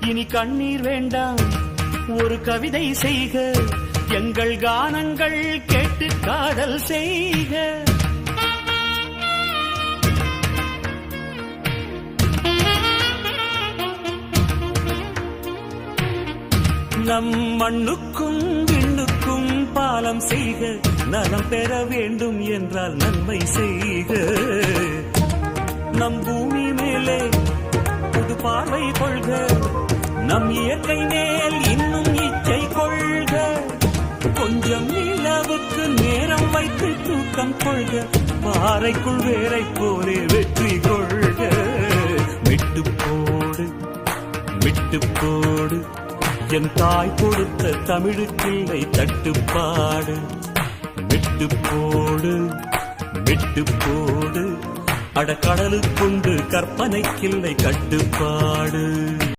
இனி கண்ணீர் வேண்டாம், ஒரு கவிதை செய்க, எங்கள் கானங்கள் கேட்டு காதல் செய்க. நம் மண்ணுக்கும் விண்ணுக்கும் பாலம் செய்க, நலம் பெற வேண்டும் என்றால் நன்மை செய்க. நம் பூமி மேலே புது பார்வை கொள்க, நம் இயற்கை மேல் இன்னும் இச்சை கொள்க. கொஞ்சம் நிலவுக்கு நேரம் வைத்து தூக்கம் கொள்க, பாறைக்குள் வேரை போலே வெற்றி கொள்க. விட்டு போடு விட்டு போடு, என் தாய் கொடுத்த தமிழுக்கில்லை தட்டுப்பாடு. விட்டு போடு விட்டு போடு, அடக்கடலுக்குண்டு கற்பனைக்கில்லை கட்டுப்பாடு.